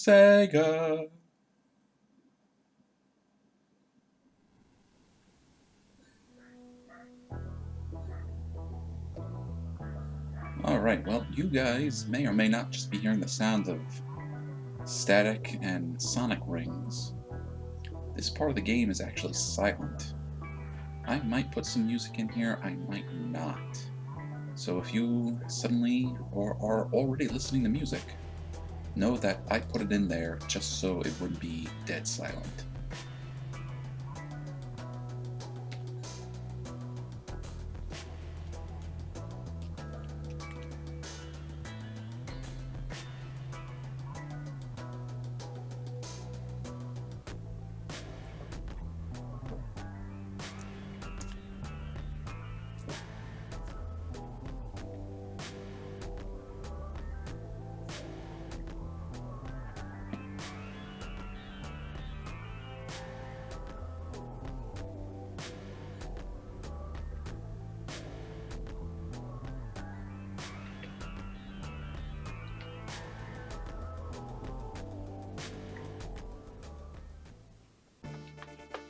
Sega. Alright, well, you guys may or may not just be hearing the sounds of static and sonic rings. This part of the game is actually silent. I might put some music in here, I might not. So if you suddenly or are already listening to music, know that I put it in there just so it would be dead silent.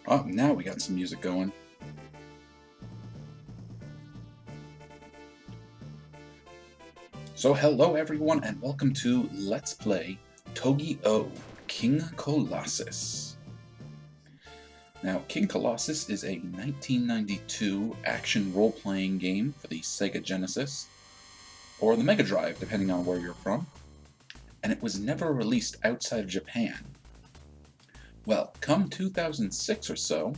Oh, now we got some music going. So hello everyone and welcome to Let's Play Tougi-Ou, King Colossus. Now, King Colossus is a 1992 action role-playing game for the Sega Genesis, or the Mega Drive, depending on where you're from, and it was never released outside of Japan. Well, come 2006 or so,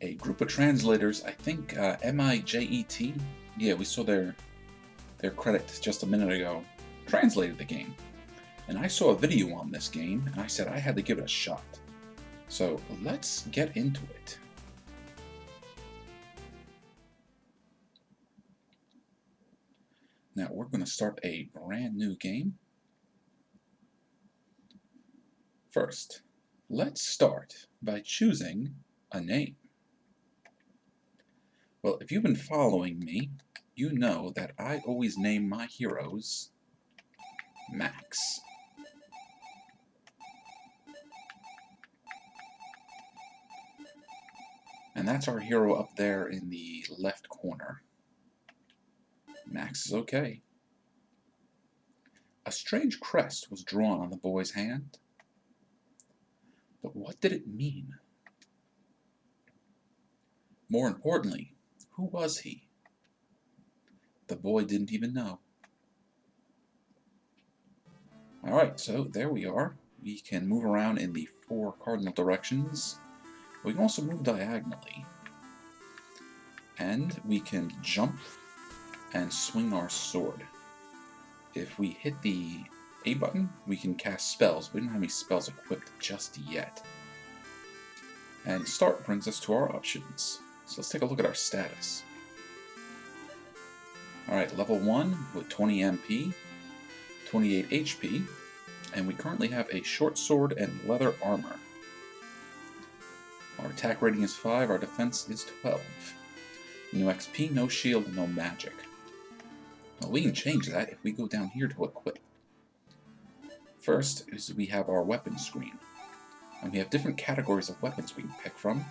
a group of translators, I think M.I.J.E.T, yeah, we saw their credit just a minute ago, translated the game. And I saw a video on this game, and I said I had to give it a shot. So let's get into it. Now we're going to start a brand new game. First, let's start by choosing a name. Well, if you've been following me, you know that I always name my heroes Max. And that's our hero up there in the left corner. Max is okay. A strange crest was drawn on the boy's hand. But what did it mean? More importantly, who was he? The boy didn't even know. Alright, so there we are. We can move around in the 4 cardinal directions. We can also move diagonally. And we can jump and swing our sword. If we hit the A button, we can cast spells. We don't have any spells equipped just yet. And start brings us to our options. So let's take a look at our status. Alright, level 1 with 20 MP, 28 HP, and we currently have a short sword and leather armor. Our attack rating is 5, our defense is 12. No XP, no shield, no magic. Well, we can change that if we go down here to equip. First is we have our weapon screen. And we have different categories of weapons we can pick from,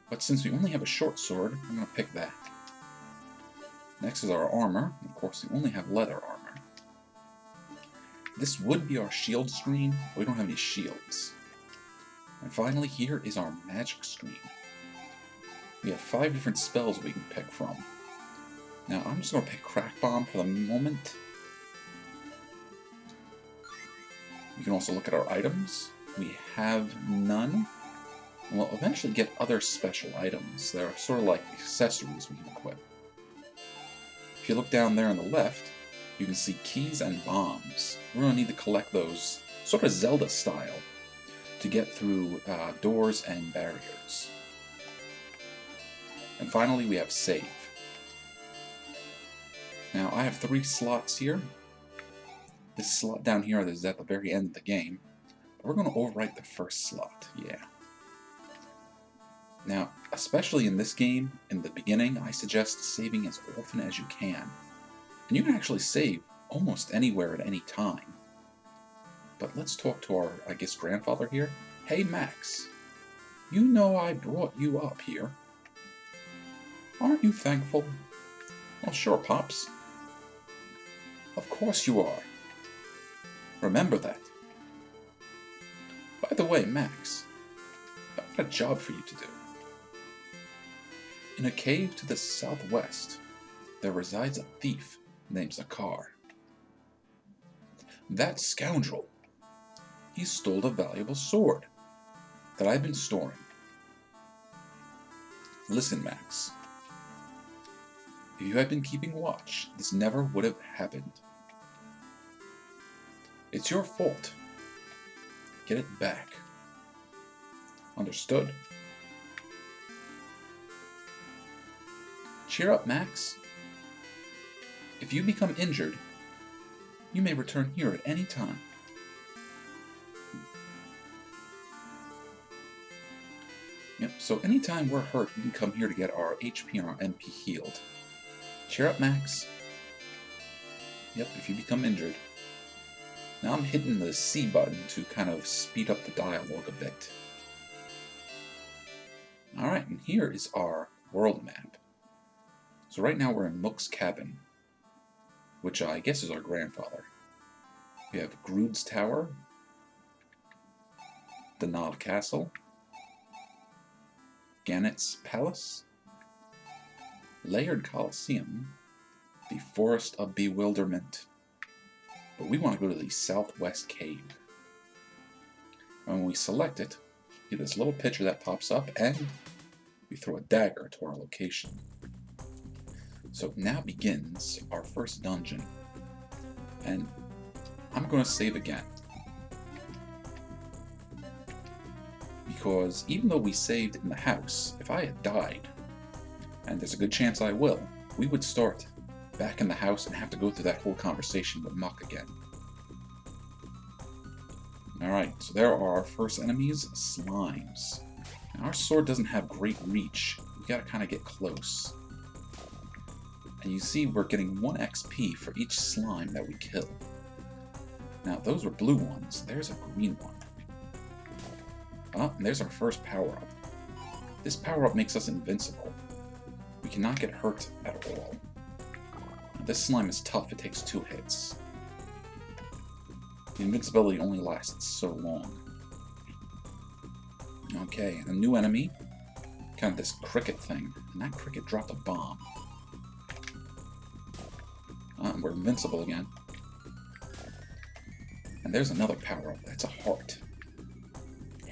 but since we only have a short sword, I'm going to pick that. Next is our armor. Of course, we only have leather armor. This would be our shield screen, but we don't have any shields. And finally, here is our magic screen. We have 5 different spells we can pick from. Now, I'm just going to pick Crack Bomb for the moment. We can also look at our items. We have none. And we'll eventually get other special items. They're sort of like accessories we can equip. If you look down there on the left, you can see keys and bombs. We're going to need to collect those, sort of Zelda style, to get through doors and barriers. And finally, we have save. Now, I have 3 slots here. This slot down here is at the very end of the game. But we're going to overwrite the first slot, yeah. Now, especially in this game, in the beginning, I suggest saving as often as you can. And you can actually save almost anywhere at any time. But let's talk to our, I guess, grandfather here. Hey, Max. You know I brought you up here. Aren't you thankful? Well, sure, Pops. Of course you are. Remember that. By the way, Max, I've got a job for you to do. In a cave to the southwest, there resides a thief named Zakkar. That scoundrel, he stole a valuable sword that I've been storing. Listen, Max. If you had been keeping watch, this never would have happened. It's your fault. Get it back. Understood? Cheer up, Max. If you become injured, you may return here at any time. Yep, so anytime we're hurt, we can come here to get our HP and our MP healed. Cheer up, Max. Yep, if you become injured. Now I'm hitting the C button to kind of speed up the dialogue a bit. Alright, and here is our world map. So right now we're in Muuk's cabin, which I guess is our grandfather. We have Grood's Tower, Daneer Castle, Gannett's Palace, Layered Coliseum, the Forest of Bewilderment. But we want to go to the Southwest Cave. And when we select it, we get this little picture that pops up, and we throw a dagger to our location. So now begins our first dungeon. And I'm going to save again. Because even though we saved in the house, if I had died, and there's a good chance I will, we would start back in the house and have to go through that whole conversation with Muuk again. Alright, so there are our first enemies, slimes. Now our sword doesn't have great reach. We gotta kind of get close. And you see we're getting 1 XP for each slime that we kill. Now those were blue ones. There's a green one. Oh, and there's our first power-up. This power-up makes us invincible. We cannot get hurt at all. Now, this slime is tough. It takes 2 hits. The invincibility only lasts so long. Okay, and a new enemy. Kind of this cricket thing. And that cricket dropped a bomb. And we're invincible again. And there's another power-up. That's a heart.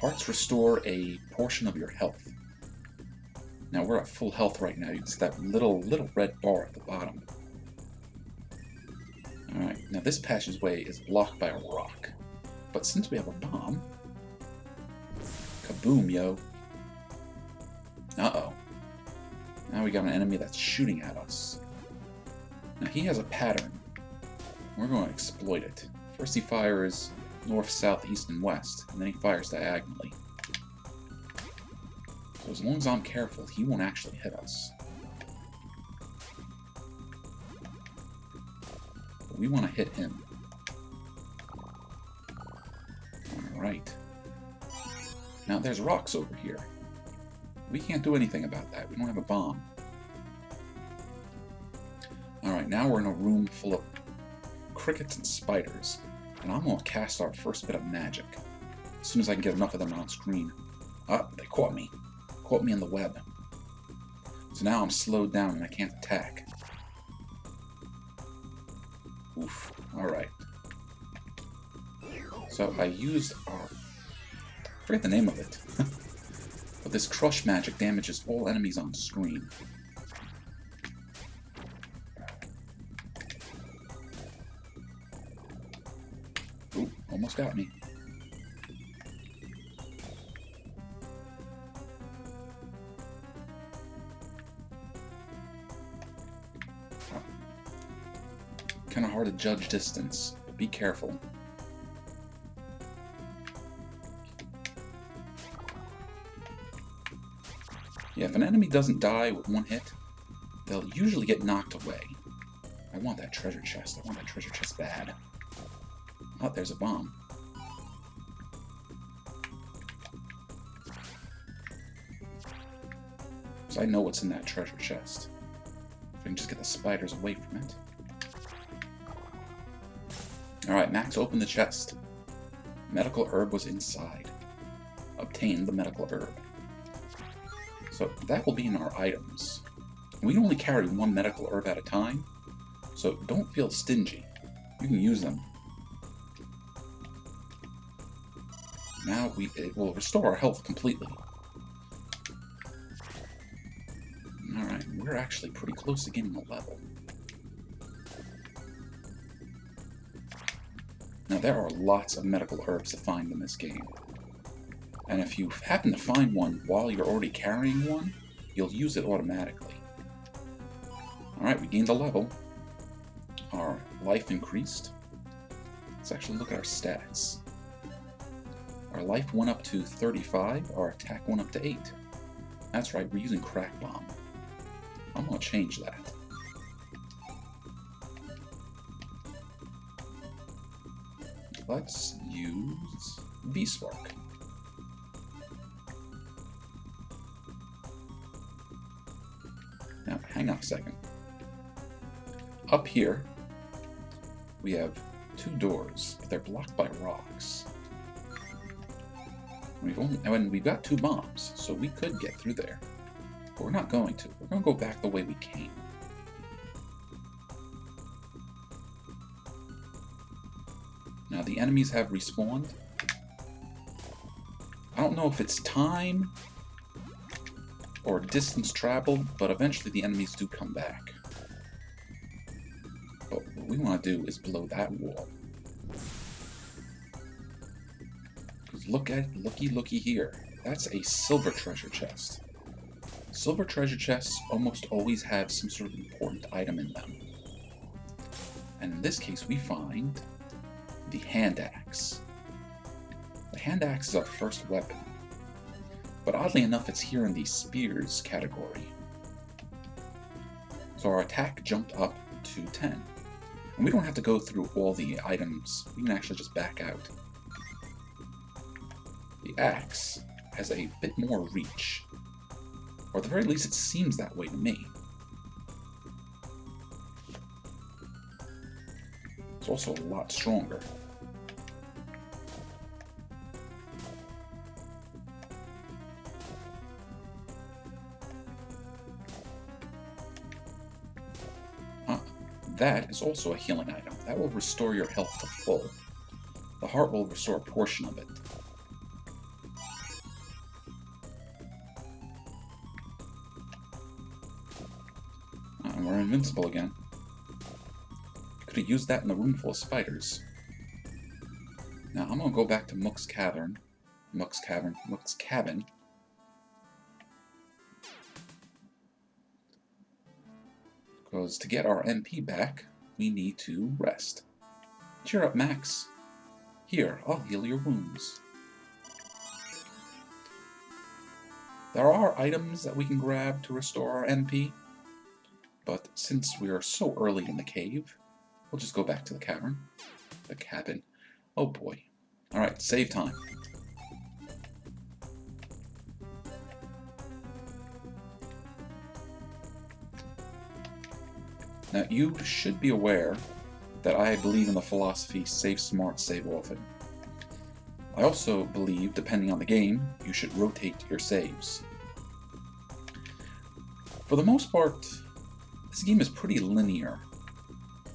Hearts restore a portion of your health. Now we're at full health right now. You can see that little red bar at the bottom. Alright, now this passageway is blocked by a rock. But since we have a bomb... Kaboom, yo! Uh-oh. Now we got an enemy that's shooting at us. Now he has a pattern. We're going to exploit it. First he fires north, south, east, and west, and then he fires diagonally. So as long as I'm careful, he won't actually hit us. But we want to hit him. Alright. Now there's rocks over here. We can't do anything about that. We don't have a bomb. Alright, now we're in a room full of crickets and spiders. And I'm going to cast our first bit of magic. As soon as I can get enough of them on screen. Ah, they caught me. Caught me in the web. So now I'm slowed down and I can't attack. Oof. Alright. So I used our... I forget the name of it. But this crush magic damages all enemies on screen. Ooh, almost got me. Kind of hard to judge distance, but be careful. Yeah, if an enemy doesn't die with 1 hit, they'll usually get knocked away. I want that treasure chest. I want that treasure chest bad. Oh, there's a bomb. because I know what's in that treasure chest. If I can just get the spiders away from it. Alright, Max opened the chest. Medical herb was inside. Obtain the medical herb. So that will be in our items. We can only carry one medical herb at a time, so don't feel stingy. You can use them. Now it will restore our health completely. Alright, we're actually pretty close to getting a level. Now there are lots of medical herbs to find in this game. And if you happen to find one while you're already carrying one, you'll use it automatically. Alright, we gained a level. Our life increased. Let's actually look at our stats. Our life went up to 35, our attack went up to 8. That's right, we're using Crack Bomb. I'm going to change that. Let's use V-Spark. Now, hang on a second. Up here, we have 2 doors, but they're blocked by rocks. We've got 2 bombs, so we could get through there. But we're not going to. We're going to go back the way we came. Now the enemies have respawned. I don't know if it's time or distance traveled, but eventually the enemies do come back. But what we want to do is blow that wall. Because looky here. That's a silver treasure chest. Silver treasure chests almost always have some sort of important item in them. And in this case we find the hand axe. The hand axe is our first weapon. But oddly enough, it's here in the spears category. So our attack jumped up to 10. And we don't have to go through all the items. We can actually just back out. The axe has a bit more reach. Or at the very least, it seems that way to me. It's also a lot stronger. That is also a healing item. That will restore your health to full. The heart will restore a portion of it. And we're invincible again. Could have used that in the room full of spiders. Now I'm going to go back to Muuk's cabin. Because to get our MP back, we need to rest. Cheer up, Max. Here, I'll heal your wounds. There are items that we can grab to restore our MP, but since we are so early in the cave, we'll just go back to the cavern. The cabin. Oh boy. Alright, save time. Now, you should be aware that I believe in the philosophy, save smart, save often. I also believe, depending on the game, you should rotate your saves. For the most part, this game is pretty linear,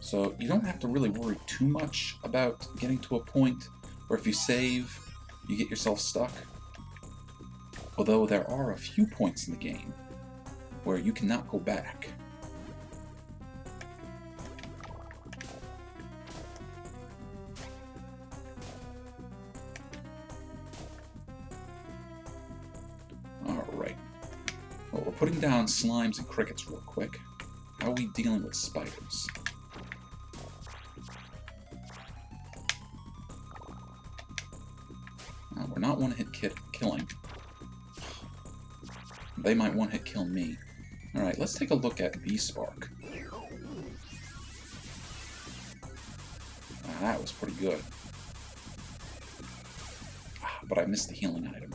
so you don't have to really worry too much about getting to a point where if you save, you get yourself stuck. Although there are a few points in the game where you cannot go back. Well, we're putting down slimes and crickets real quick. How are we dealing with spiders? We're not one-hit killing. They might one-hit kill me. Alright, let's take a look at V-Spark. That was pretty good. But I missed the healing item.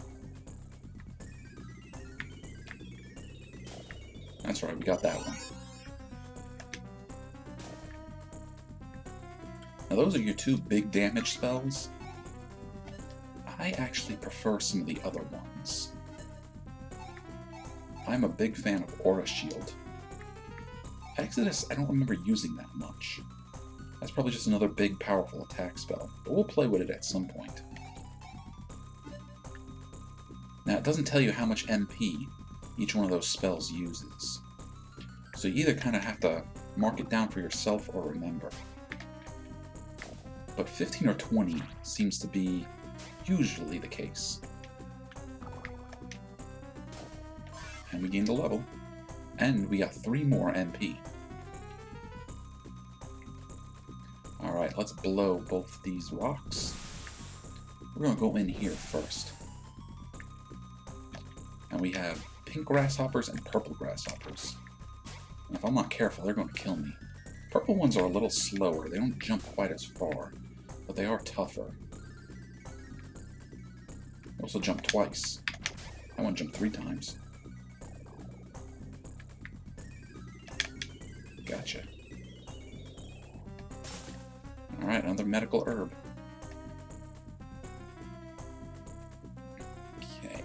That's right, we got that one. Now those are your two big damage spells. I actually prefer some of the other ones. I'm a big fan of Aura Shield. Exodus, I don't remember using that much. That's probably just another big, powerful attack spell, but we'll play with it at some point. Now, it doesn't tell you how much MP each one of those spells uses. So you either kind of have to mark it down for yourself or remember. But 15 or 20 seems to be usually the case. And we gained a level. And we got 3 more MP. Alright, let's blow both these rocks. We're going to go in here first. And we have pink grasshoppers and purple grasshoppers. And if I'm not careful, they're going to kill me. Purple ones are a little slower. They don't jump quite as far, but they are tougher. They also jump twice. I want to jump 3 times. Gotcha. Alright, another medical herb. Okay.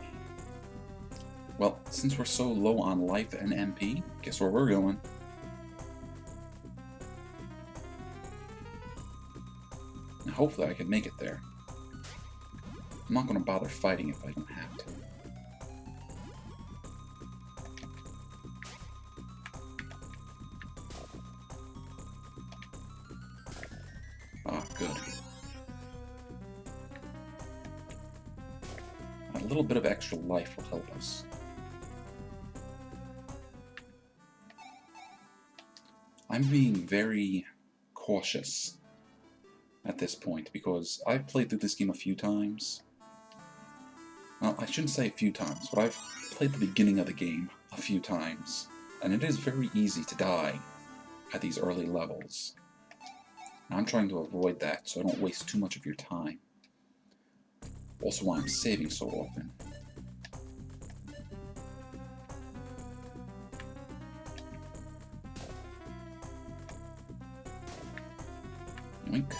Well, since we're so low on life and MP, guess where we're going? And hopefully I can make it there. I'm not going to bother fighting if I don't have to. Ah, good. A little bit of extra life will help us. I'm being very cautious at this point because I've played through this game a few times. Well, I shouldn't say a few times, but I've played the beginning of the game a few times, and it is very easy to die at these early levels. I'm trying to avoid that so I don't waste too much of your time. Also why I'm saving so often. Yoink.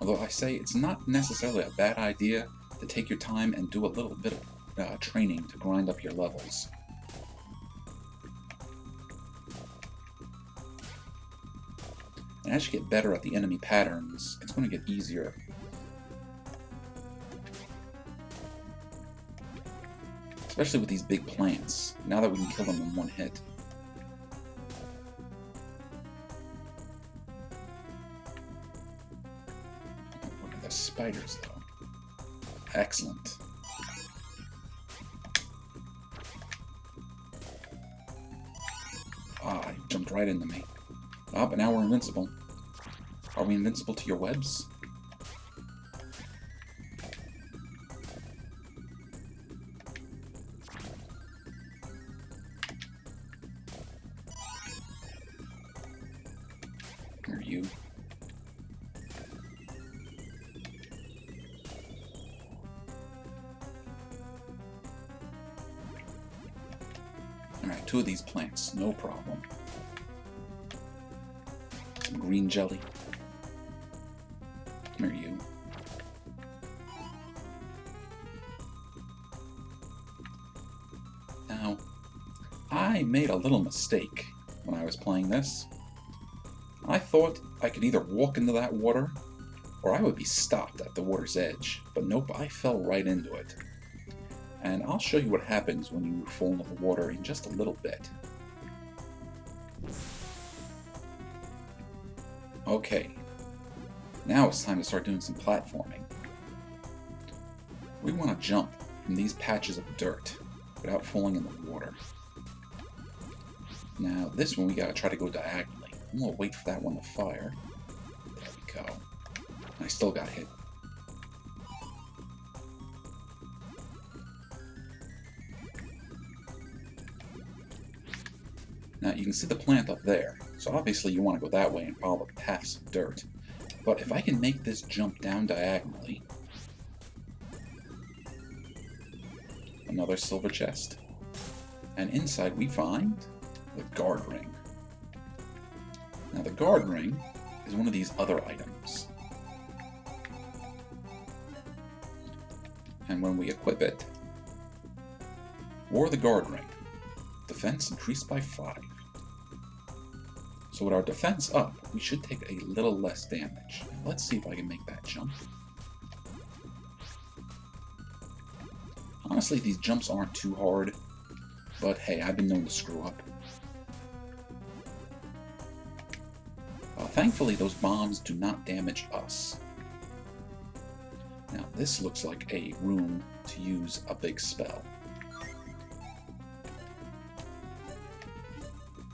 Although I say it's not necessarily a bad idea to take your time and do a little bit of training to grind up your levels. And as you get better at the enemy patterns, it's going to get easier. Especially with these big plants, now that we can kill them in one hit. Look at the spiders, though. Excellent. Ah, he jumped right into me. Ah, but now we're invincible. Are we invincible to your webs? Are you? Alright, 2 of these plants, no problem. Some green jelly. Come here, you. Now, I made a little mistake when I was playing this. I thought I could either walk into that water, or I would be stopped at the water's edge. But nope, I fell right into it. And I'll show you what happens when you fall into the water in just a little bit. Okay, now it's time to start doing some platforming. We want to jump from these patches of dirt without falling in the water. Now this one we gotta try to go diagonally. I'm gonna wait for that one to fire. There we go. And I still got hit. Now you can see the plant up there, so obviously you want to go that way and follow the paths of dirt. But if I can make this jump down diagonally, Another silver chest. And inside we find the guard ring. Now the guard ring is one of these other items. And when we equip it, or the guard ring, defense increased by 5. So with our defense up, we should take a little less damage. Let's see if I can make that jump. Honestly, these jumps aren't too hard, but hey, I've been known to screw up. Thankfully, those bombs do not damage us. Now, this looks like a room to use a big spell.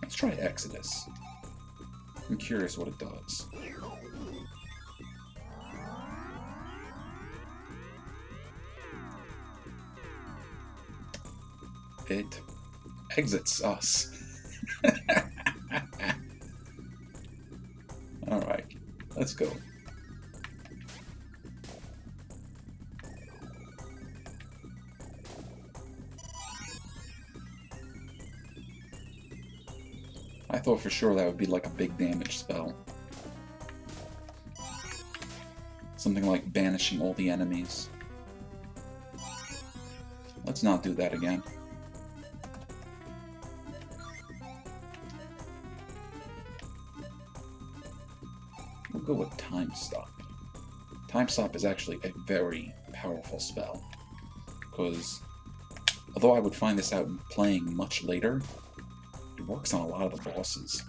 Let's try Exodus. I'm curious what it does. It exits us. Alright, let's go. I thought for sure that would be like a big damage spell. Something like banishing all the enemies. Let's not do that again. We'll go with Time Stop. Time Stop is actually a very powerful spell, because although I would find this out playing much later, it works on a lot of the bosses.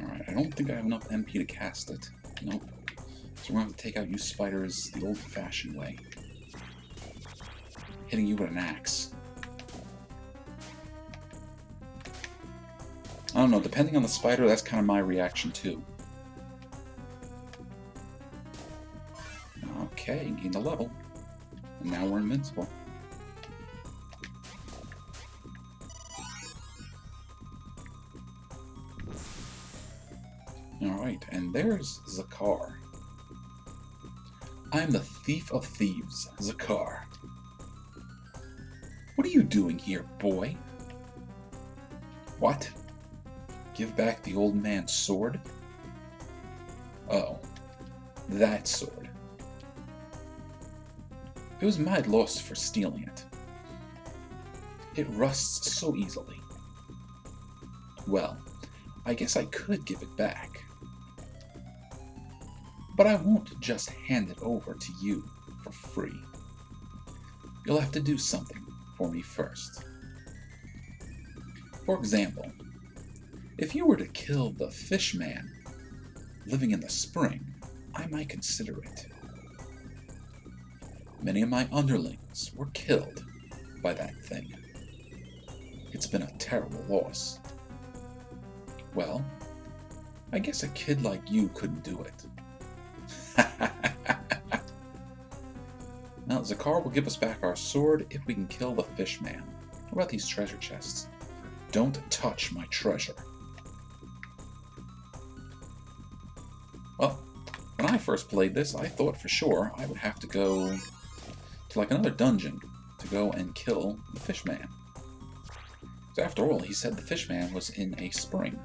Alright, I don't think I have enough MP to cast it. Nope. So we're going to have to take out you spiders the old-fashioned way. Hitting you with an axe. I don't know, depending on the spider, that's kind of my reaction too. Okay, gained a level. And now we're invincible. Alright, and there's Zakkar. I'm the thief of thieves, Zakkar. What are you doing here, boy? What? Give back the old man's sword? Oh, that sword. It was my loss for stealing it. It rusts so easily. Well, I guess I could give it back. But I won't just hand it over to you for free. You'll have to do something for me first. For example, if you were to kill the fish man living in the spring, I might consider it. Many of my underlings were killed by that thing. It's been a terrible loss. Well, I guess a kid like you couldn't do it. Now, Zakkar will give us back our sword if we can kill the fish man. What about these treasure chests? Don't touch my treasure. Well, when I first played this, I thought for sure I would have to go to like another dungeon to go and kill the fish man. So after all, he said the fish man was in a spring.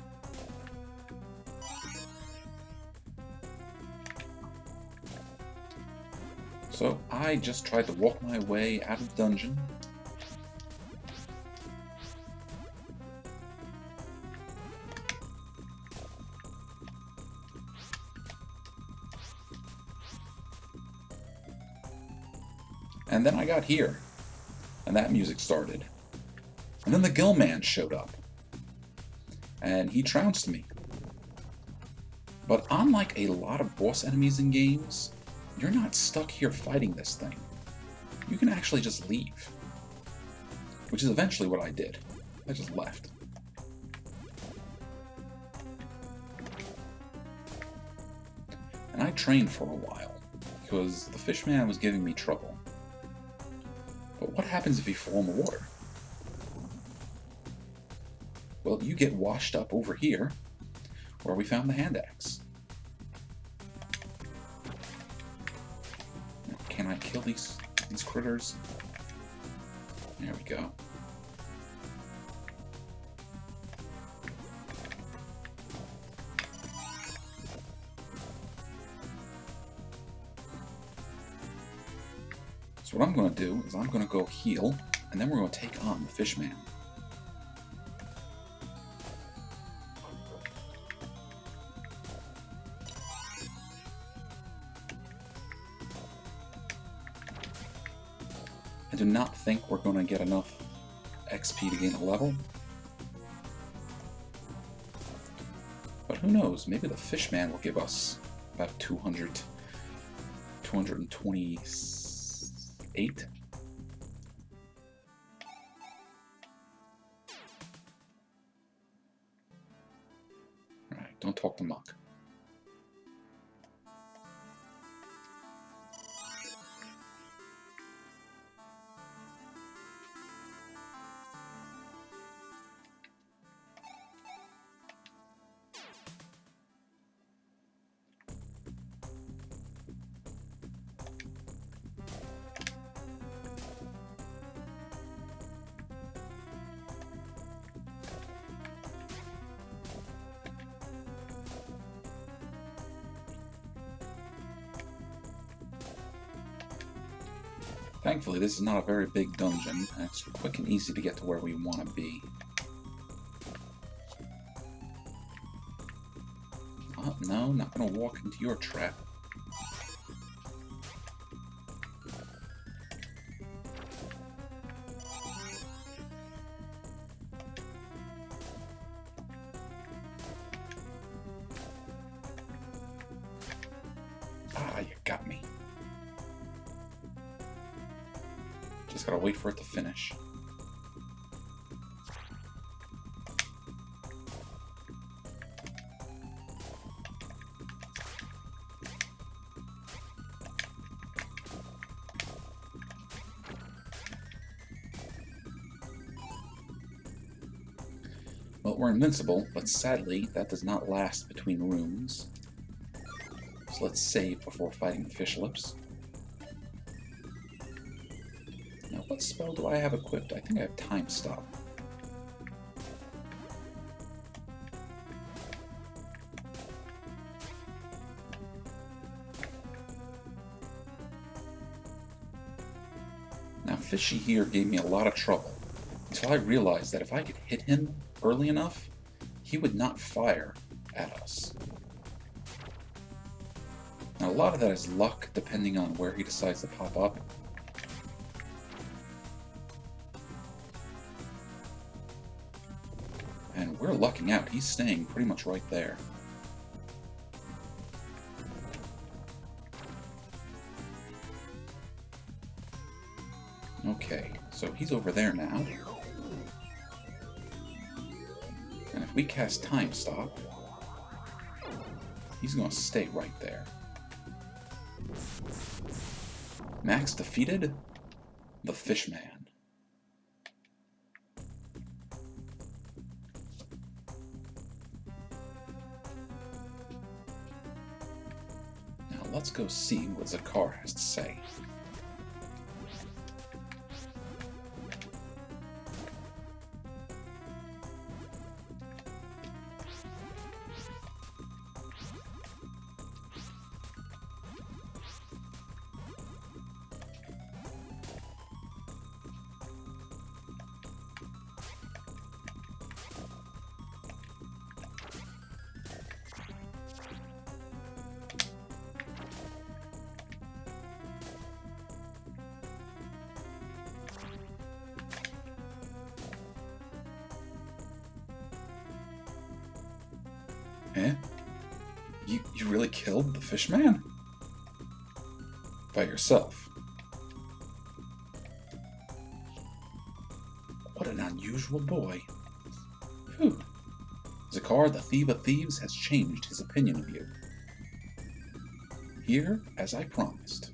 So I just tried to walk my way out of the dungeon. And then I got here, and that music started. And then the gill man showed up, and he trounced me But unlike a lot of boss enemies in games, you're not stuck here fighting this thing. You can actually just leave. Which is eventually what I did. I just left. And I trained for a while, because the fishman was giving me trouble. But what happens if you fall in the water? Well, you get washed up over here, where we found the hand axe. Now, can I kill these critters? There we go. So what I'm going to do is I'm going to go heal, and then we're going to take on the fishman. I do not think we're going to get enough XP to gain a level. But who knows, maybe the fishman will give us about 228. Alright, don't talk to Muuk. Thankfully, this is not a very big dungeon, and it's quick and easy to get to where we want to be. Oh, no, not going to walk into your trap. Ah, you got me. Just gotta wait for it to finish. Well, we're invincible, but sadly, that does not last between rooms. So let's save before fighting the fish lips. Now, what spell do I have equipped? I think I have Time Stop. Now, Fishy here gave me a lot of trouble, until I realized that if I could hit him early enough, he would not fire at us. Now, a lot of that is luck, depending on where he decides to pop up. And we're lucking out. He's staying pretty much right there. Okay, so he's over there now. And if we cast Time Stop, he's going to stay right there. Max defeated the Fishman. Now let's go see what Zakkar has to say. Eh? You really killed the fishman? By yourself. What an unusual boy. Phew. Zakkar, the thief of thieves, has changed his opinion of you. Here, as I promised.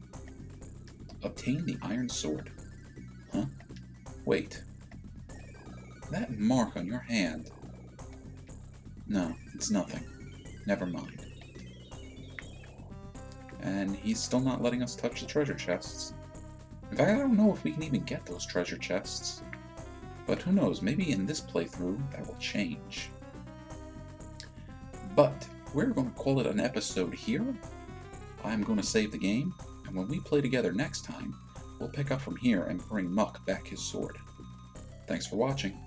Obtain the iron sword. Huh? Wait. That mark on your hand... No, it's nothing. Never mind. And he's still not letting us touch the treasure chests. In fact, I don't know if we can even get those treasure chests. But who knows, maybe in this playthrough that will change. But we're going to call it an episode here. I'm going to save the game, and when we play together next time, we'll pick up from here and bring Muuk back his sword. Thanks for watching.